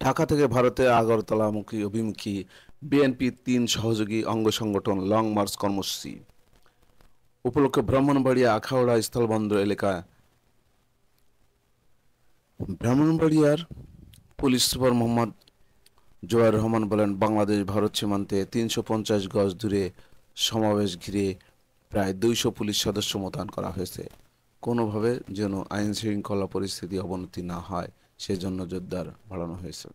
ঢাকা থেকে ভারতে আগরতলামুখী অভিমুখী বিএনপির ৩ সহযোগী অঙ্গ সংগঠন লং মার্চ কর্মসূচি উপলক্ষে ব্রাহ্মণবাড়িয়া আখাউড়া স্থলবন্দর এলাকায় ব্রাহ্মণবাড়িয়ার পুলিশ সুপার মোহাম্মদ জোয়ার রহমান বলেন, বাংলাদেশ ভারত সীমান্তে ৩৫০ গজ দূরে সমাবেশ ঘিরে প্রায় ২০০ পুলিশ সদস্য মোতায়েন করা হয়েছে। কোনোভাবে যেন আইন শৃঙ্খলা পরিস্থিতি অবনতি না হয় সেজন্য জোরদার বাড়ানো হয়েছে।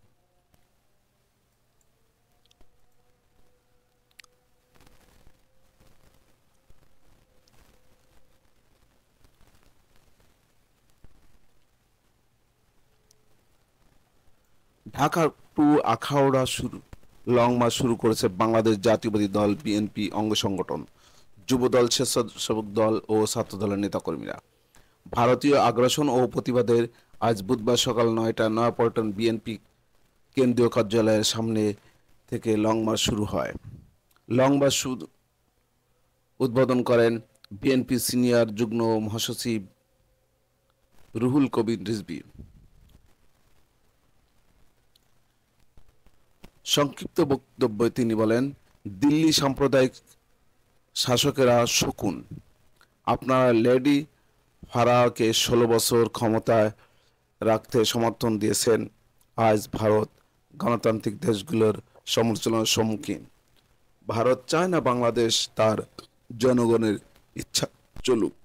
Dhaka to Akhaura long march শুরু করেছে বাংলাদেশ জাতীয়বাদী দল বিএনপি অঙ্গ সংগঠন, যুবদল, স্বেচ্ছাসেবক দল ও ছাত্র দলের নেতাকর্মীরা। ভারতীয় আগ্রাসন ও প্রতিবাদের আজ বুধবার সকাল ৯টায় নয়াপল্টন বিএনপি কেন্দ্রীয় কার্যালয়ের সামনে থেকে লং মার্চ শুরু হয়। লং মার্চ উদ্বোধন করেন বিএনপি সিনিয়র যুগ্ম মহাসচিব রুহুল কবির রিজভী। সংক্ষিপ্ত বক্তব্যে তিনি বলেন, দিল্লি সাম্প্রদায়িক শাসকেরা শকুন, আপনারা লেডি ফারাহকে ১৬ বছর ক্ষমতায় রাখতে সমর্থন দিয়েছেন। আজ ভারত গণতান্ত্রিক দেশগুলোর সমালোচনার সম্মুখীন। ভারত চায় না বাংলাদেশ তার জনগণের ইচ্ছা চলুক।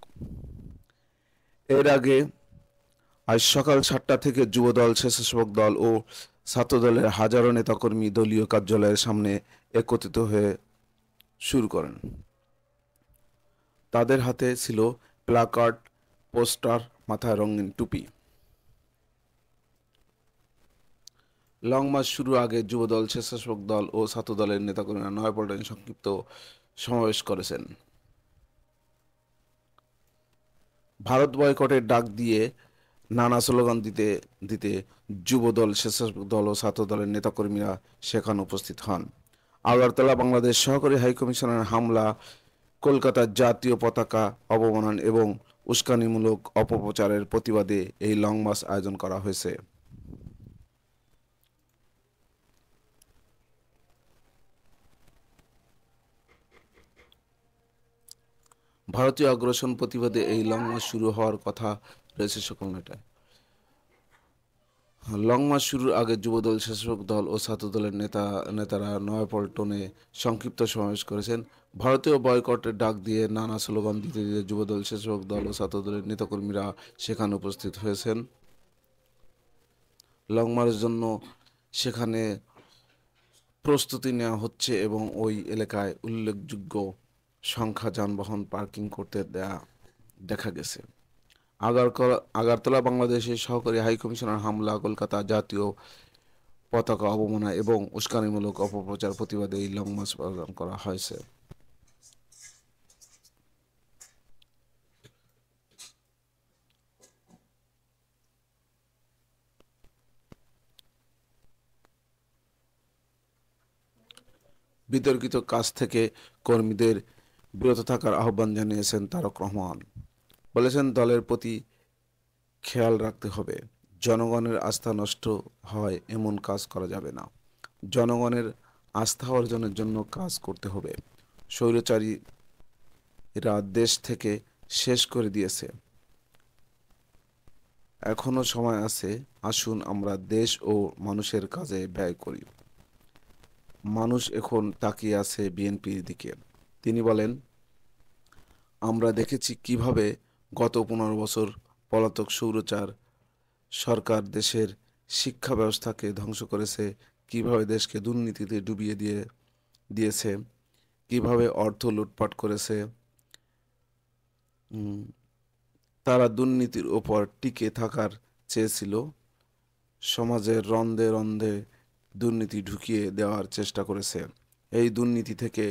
এর আগে আজ সকাল ৭টা থেকে যুবদল, স্বেচ্ছাসেবক দল ও ছাত্রদলের হাজারো নেতাকর্মী দলীয় কার্যালয়ের সামনে একত্রিত হয়ে শুরু করেন। তাদের হাতে ছিল প্ল্যাকার্ড, পোস্টার, মাথায় রঙিন টুপি। লং মার্চ শুরুর আগে যুবদল, স্বেচ্ছাসেবক দল ও ছাত্রদলের নেতাকর্মীরা নয়াপল্টনে সংক্ষিপ্ত সমাবেশ করেছেন। ভারত বয়কটের ডাক দিয়ে নানা স্লোগান দিতে দিতে যুবদল, স্বেচ্ছাসেবক দল ও ছাত্রদলের নেতাকর্মীরা সেখানে উপস্থিত হন। আগরতলা বাংলাদেশ সহকারী হাইকমিশনের হামলা, কলকাতার জাতীয় পতাকা অবমানন এবং উস্কানিমূলক অপপ্রচারের প্রতিবাদে এই লং মার্চ আয়োজন করা হয়েছে। ভারতীয় আগ্রাসন প্রতিবাদে এই লং মার্চ শুরু হওয়ার কথা রয়েছে সকাল ৯টায়। লং মার্চ শুরুর আগে যুবদল, স্বেচ্ছাসেবক দল ও ছাত্রদলের নেতারা নয়াপল্টনে সংক্ষিপ্ত সমাবেশ করেছেন। ভারতীয় বয়কটের ডাক দিয়ে নানা স্লোগান দিতে দিতে যুবদল, স্বেচ্ছাসেবক দল ও ছাত্রদলের নেতাকর্মীরা সেখানে উপস্থিত হয়েছেন। লং মার্চের জন্য সেখানে প্রস্তুতি নেওয়া হচ্ছে এবং ওই এলাকায় উল্লেখযোগ্য সংখ্যা যানবাহন পার্কিং করতে দেখা গেছে। আগরতলা বাংলাদেশের সহকারী হাইকমিশনার হামলা, কলকাতা জাতীয় পতাকা অবমাননা এবং উস্কানিমূলক অপপ্রচার প্রতিবাদে এই লং মার্চ পালন করা হয়েছে। বিতর্কিত কাজ থেকে কর্মীদের বিরত থাকার আহ্বান জানিয়েছেন তারেক রহমান। বলেছেন, দলের প্রতি খেয়াল রাখতে হবে, জনগণের আস্থা নষ্ট হয় এমন কাজ করা যাবে না। জনগণের আস্থা অর্জনের জন্য কাজ করতে হবে। স্বৈরাচারীরা দেশ থেকে শেষ করে দিয়েছে, এখনো সময় আছে, আসুন আমরা দেশ ও মানুষের কাজে ব্যয় করি। মানুষ এখন তাকিয়ে আছে বিএনপির দিকে। তিনি বলেন, আমরা দেখেছি কিভাবে গত ১৫ বছর পলাতক স্বৈরাচার সরকার দেশের শিক্ষা ব্যবস্থাকে ধ্বংস করেছে, কিভাবে দেশকে দুর্নীতিতে ডুবিয়ে দিয়েছে, কিভাবে অর্থ লুটপাট করেছে। তারা দুর্নীতির ওপর টিকে থাকার চেয়েছিল, সমাজের রন্ধে রন্ধে দুর্নীতি ঢুকিয়ে দেওয়ার চেষ্টা করেছে। এই দুর্নীতি থেকে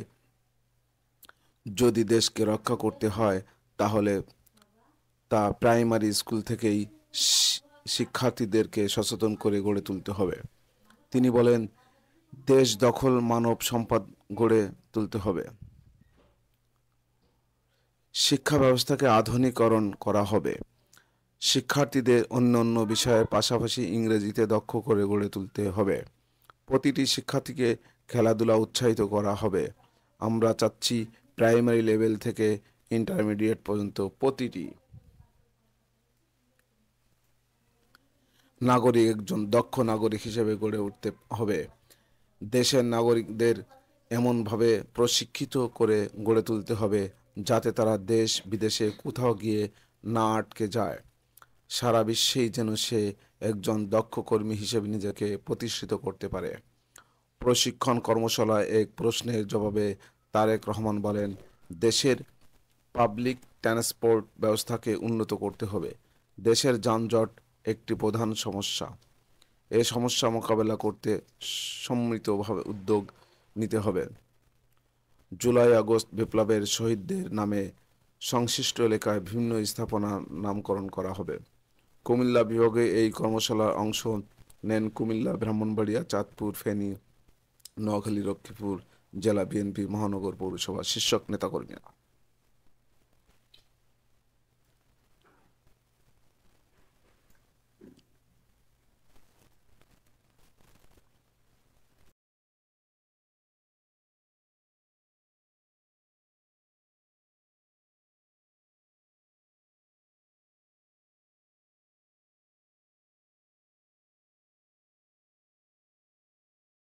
যদি দেশকে রক্ষা করতে হয় তাহলে তা প্রাইমারি স্কুল থেকেই শিক্ষার্থীদেরকে সচেতন করে গড়ে তুলতে হবে। তিনি বলেন, দেশ দখল মানব সম্পদ গড়ে তুলতে হবে, শিক্ষা ব্যবস্থাকে আধুনিকরণ করা হবে, শিক্ষার্থীদের অন্যান্য বিষয়ের পাশাপাশি ইংরেজিতে দক্ষ করে গড়ে তুলতে হবে। প্রতিটি শিক্ষার্থীকে খেলাধুলা উৎসাহিত করা হবে। আমরা চাচ্ছি প্রাইমারি লেভেল থেকে ইন্টারমিডিয়েট পর্যন্ত প্রতিটি নাগরিক একজন দক্ষ নাগরিক হিসেবে গড়ে উঠতে হবে। দেশের নাগরিকদের এমনভাবে প্রশিক্ষিত করে গড়ে তুলতে হবে যাতে তারা দেশ বিদেশে কোথাও গিয়ে না আটকে যায়। সারা বিশ্বেই যেন সে একজন দক্ষ কর্মী হিসেবে নিজেকে প্রতিষ্ঠিত করতে পারে। প্রশিক্ষণ কর্মশালায় এক প্রশ্নের জবাবে তারেক রহমান বলেন, দেশের পাবলিক ট্রান্সপোর্ট ব্যবস্থাকে উন্নত করতে হবে। দেশের যানজট একটি প্রধান সমস্যা। এই সমস্যা মোকাবেলা করতে সম্মিলিতভাবে উদ্যোগ নিতে হবে। জুলাই আগস্ট বিপ্লবের শহীদদের নামে সংশ্লিষ্ট এলাকায় বিভিন্ন স্থাপনার নামকরণ করা হবে। কুমিল্লা বিভাগে এই কর্মশালার অংশ নেন কুমিল্লা, ব্রাহ্মণবাড়িয়া, চাঁদপুর, ফেনী, নোয়াখালী, লক্ষ্মীপুর জেলা বিএনপি মহানগর পৌরসভা শীর্ষক নেতাকর্মীরা।